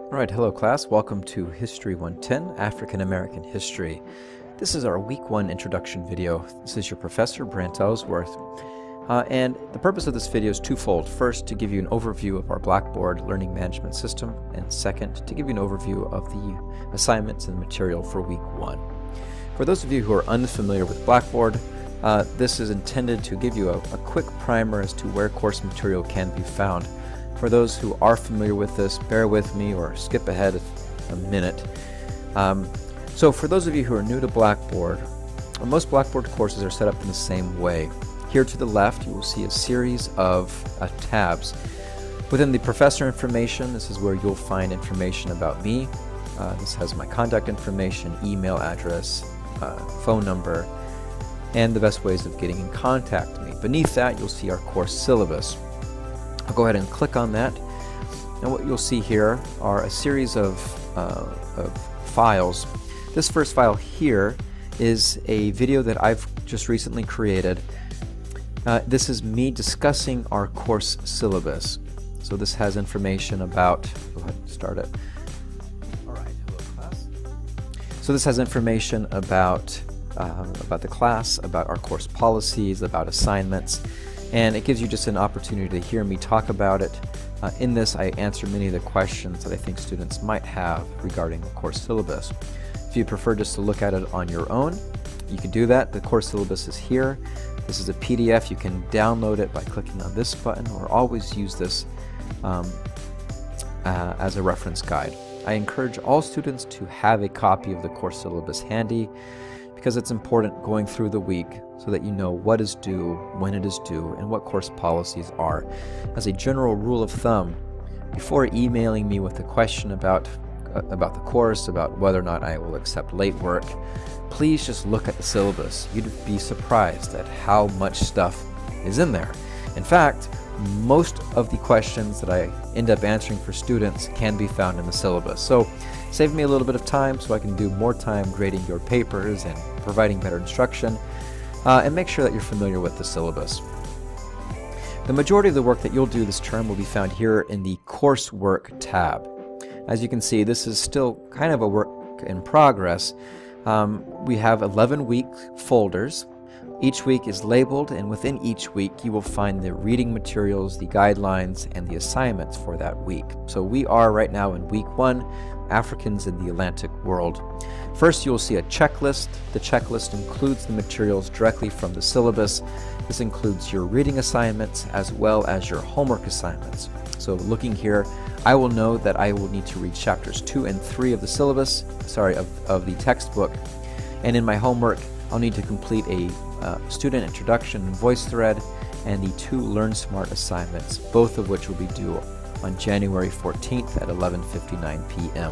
Alright, hello class. Welcome to History 110, African American History. This is our Week 1 introduction video. This is your professor, Brent Ellsworth. And the purpose of this video is twofold. First, to give you an overview of our Blackboard learning management system, and second, to give you an overview of the assignments and material for Week 1. For those of you who are unfamiliar with Blackboard, this is intended to give you a quick primer as to where course material can be found. For those who are familiar with this, bear with me or skip ahead a minute. So for those of you who are new to Blackboard, most Blackboard courses are set up in the same way. Here to the left, you will see a series of tabs. Within the professor information, this is where you'll find information about me. This has my contact information, email address, phone number, and the best ways of getting in contact with me. Beneath that, you'll see our course syllabus. I'll go ahead and click on that, and what you'll see here are a series of files. This first file here is a video that I've just recently created. This is me discussing our course syllabus. So this has information about, go ahead and start it. All right, hello class. So this has information about the class, about our course policies, about assignments. And it gives you just an opportunity to hear me talk about it. In this, I answer many of the questions that I think students might have regarding the course syllabus. If you prefer just to look at it on your own, you can do that. The course syllabus is here. This is a PDF. You can download it by clicking on this button, or always use this as a reference guide. I encourage all students to have a copy of the course syllabus handy, because it's important going through the week so that you know what is due, when it is due, and what course policies are. As a general rule of thumb, before emailing me with a question about the course, about whether or not I will accept late work, please just look at the syllabus. You'd be surprised at how much stuff is in there. In fact, most of the questions that I end up answering for students can be found in the syllabus. So save me a little bit of time so I can do more time grading your papers and providing better instruction, and make sure that you're familiar with the syllabus. The majority of the work that you'll do this term will be found here in the Coursework tab. As you can see, this is still kind of a work in progress. We have 11-week folders. Each week is labeled, and within each week you will find the reading materials, the guidelines, and the assignments for that week. So we are right now in Week 1, Africans in the Atlantic World. First, you will see a checklist. The checklist includes the materials directly from the syllabus. This includes your reading assignments as well as your homework assignments. So looking here, I will know that I will need to read chapters 2 and 3 of the syllabus, of the textbook. And in my homework, I'll need to complete a student introduction and voice thread, and the 2 Learn Smart assignments, both of which will be due on January 14th at 11:59 p.m.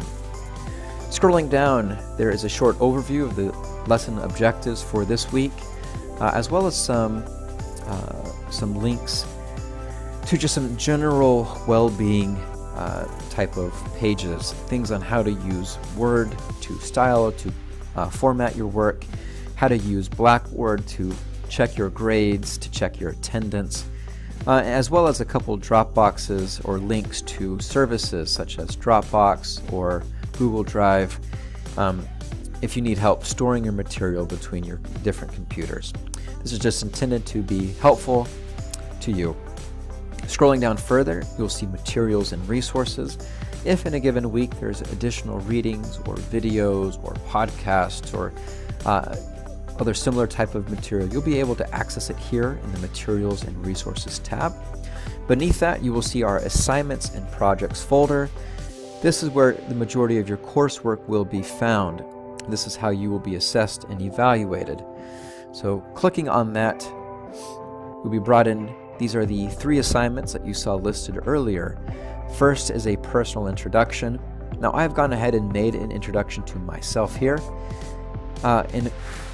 Scrolling down, there is a short overview of the lesson objectives for this week, as well as some links to just some general well-being type of pages, things on how to use Word to style, to format your work, how to use Blackboard to check your grades, to check your attendance, as well as a couple drop boxes or links to services such as Dropbox or Google Drive if you need help storing your material between your different computers. This is just intended to be helpful to you. Scrolling down further, you'll see materials and resources. If in a given week there's additional readings or videos or podcasts or other similar type of material, you'll be able to access it here in the Materials and Resources tab. Beneath that, you will see our Assignments and Projects folder. This is where the majority of your coursework will be found. This is how you will be assessed and evaluated. So clicking on that, you'll be brought in. These are the 3 assignments that you saw listed earlier. First is a personal introduction. Now I've gone ahead and made an introduction to myself here. And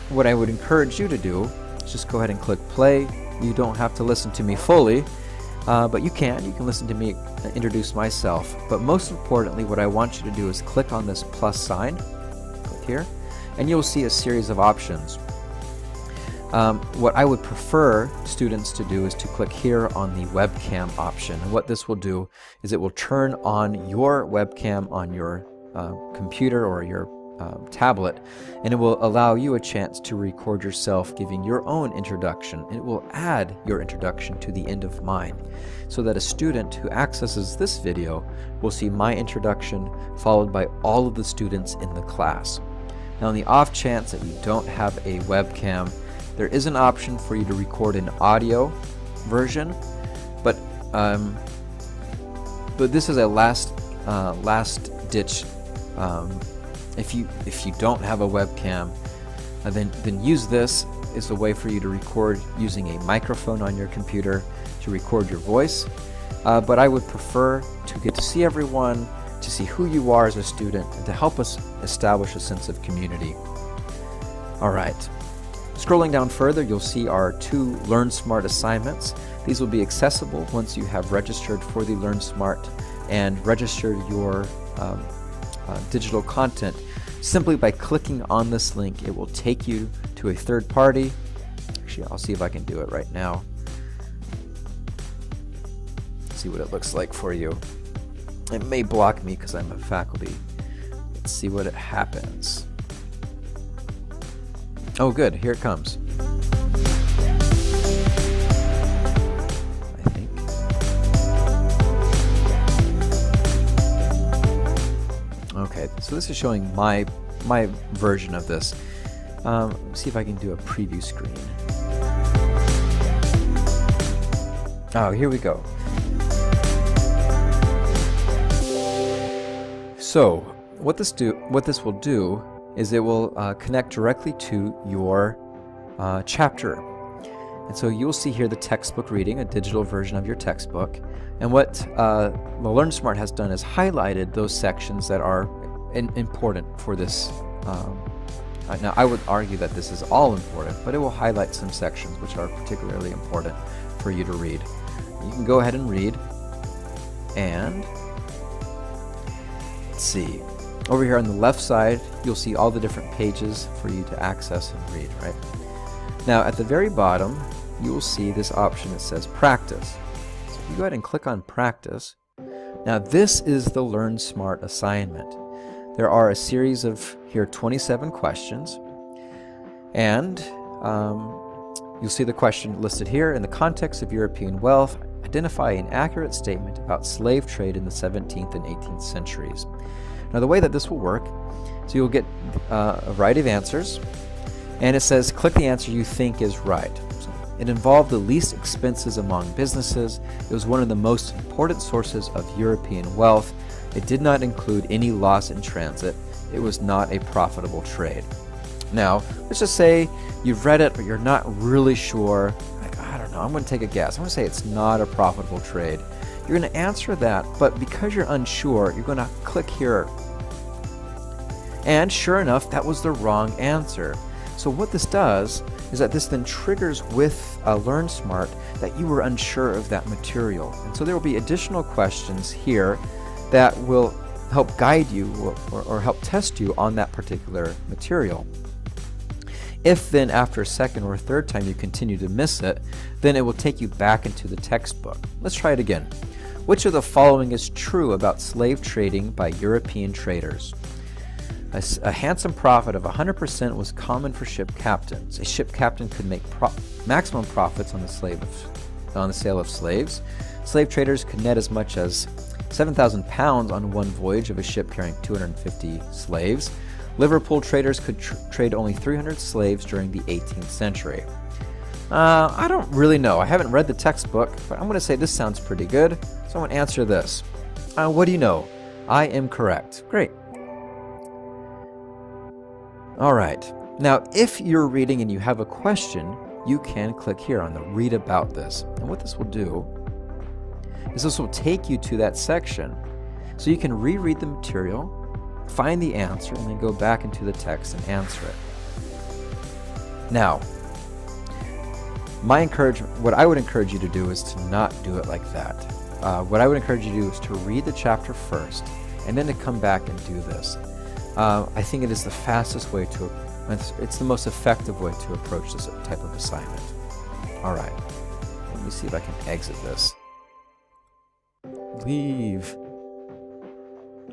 what I would encourage you to do is just go ahead and click play. You don't have to listen to me fully, but you can listen to me introduce myself. But most importantly, what I want you to do is click on this plus sign, click here, and you'll see a series of options. What I would prefer students to do is to click here on the webcam option. And what this will do is it will turn on your webcam on your computer or your tablet, and it will allow you a chance to record yourself giving your own introduction, and it will add your introduction to the end of mine, so that a student who accesses this video will see my introduction followed by all of the students in the class. Now, in the off chance that you don't have a webcam, there is an option for you to record an audio version, but this is a last ditch. If you don't have a webcam, then use this as a way for you to record using a microphone on your computer to record your voice. But I would prefer to get to see everyone, to see who you are as a student, and to help us establish a sense of community. All right. Scrolling down further, you'll see our 2 Learn Smart assignments. These will be accessible once you have registered for the Learn Smart and registered your digital content. Simply by clicking on this link, it will take you to a third party. Actually, I'll see if I can do it right now. See what it looks like for you. It may block me because I'm a faculty. Let's see what it happens. Oh, good. Here it comes. I think. Okay, so this is showing my version of this. See if I can do a preview screen. Oh, here we go. So what this will do is it will connect directly to your chapter. And so you'll see here the textbook reading, a digital version of your textbook. And what the Learn Smart has done is highlighted those sections that are important for this. Now, I would argue that this is all important, but it will highlight some sections which are particularly important for you to read. You can go ahead and read. And let's see. Over here on the left side, you'll see all the different pages for you to access and read, right? Now, at the very bottom, you will see this option that says Practice. So if you go ahead and click on Practice, now this is the Learn Smart assignment. There are a series of, here, 27 questions, and you'll see the question listed here. In the context of European wealth, identify an accurate statement about slave trade in the 17th and 18th centuries. Now, the way that this will work, so you'll get a variety of answers, and it says click the answer you think is right. So it involved the least expenses among businesses. It was one of the most important sources of European wealth. It did not include any loss in transit. It was not a profitable trade. Now, let's just say you've read it, but you're not really sure. Like, I don't know, I'm going to take a guess. I'm going to say it's not a profitable trade. You're going to answer that, but because you're unsure, you're going to click here. And sure enough, that was the wrong answer. So what this does is that this then triggers with Learn Smart that you were unsure of that material. And so there will be additional questions here that will help guide you or help test you on that particular material. If then after a second or a third time you continue to miss it, then it will take you back into the textbook. Let's try it again. Which of the following is true about slave trading by European traders? A handsome profit of 100% was common for ship captains. A ship captain could make maximum profits on the sale of slaves. Slave traders could net as much as 7,000 pounds on one voyage of a ship carrying 250 slaves. Liverpool traders could trade only 300 slaves during the 18th century. I don't really know. I haven't read the textbook, but I'm going to say this sounds pretty good, so I'm going to answer this. What do you know? I am correct. Great. All right. Now, if you're reading and you have a question, you can click here on the Read About This. And what this will do is this will take you to that section so you can reread the material, find the answer, and then go back into the text and answer it. Now, what I would encourage you to do is to not do it like that. What I would encourage you to do is to read the chapter first and then to come back and do this. I think it is the fastest way to It's the most effective way to approach this type of assignment. All right, let me see if I can exit this. Leave.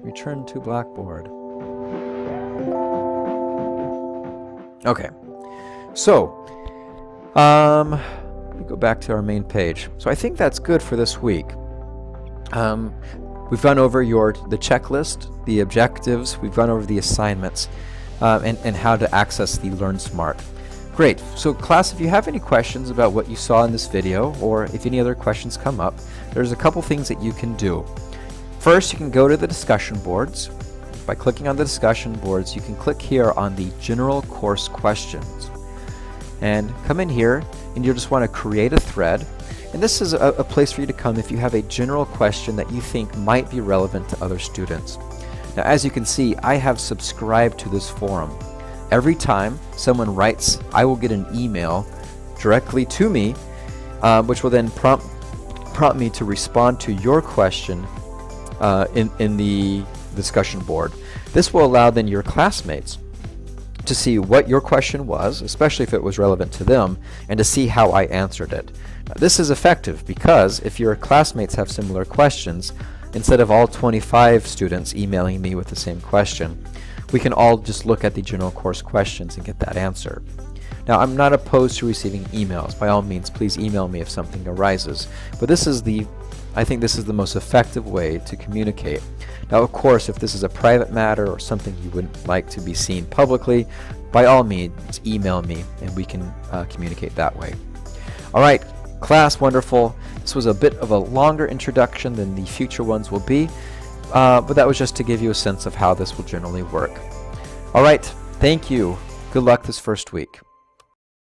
Return to Blackboard. Okay, so let me go back to our main page. So I think that's good for this week. We've gone over the checklist, the objectives, we've gone over the assignments, and how to access the Learn Smart. Great. So class, if you have any questions about what you saw in this video, or if any other questions come up, there's a couple things that you can do. First, you can go to the discussion boards. By clicking on the discussion boards, you can click here on the General Course Questions. And come in here, and you'll just want to create a thread. And this is a place for you to come if you have a general question that you think might be relevant to other students. Now, as you can see, I have subscribed to this forum. Every time someone writes, I will get an email directly to me, which will then prompt me to respond to your question in the discussion board. This will allow then your classmates to see what your question was, especially if it was relevant to them, and to see how I answered it. Now, this is effective because if your classmates have similar questions, instead of all 25 students emailing me with the same question, we can all just look at the general course questions and get that answer. Now, I'm not opposed to receiving emails. By all means, please email me if something arises. But I think this is the most effective way to communicate. Now, of course, if this is a private matter or something you wouldn't like to be seen publicly, by all means, email me and we can communicate that way. All right, class, wonderful. This was a bit of a longer introduction than the future ones will be, but that was just to give you a sense of how this will generally work. All right, thank you. Good luck this first week.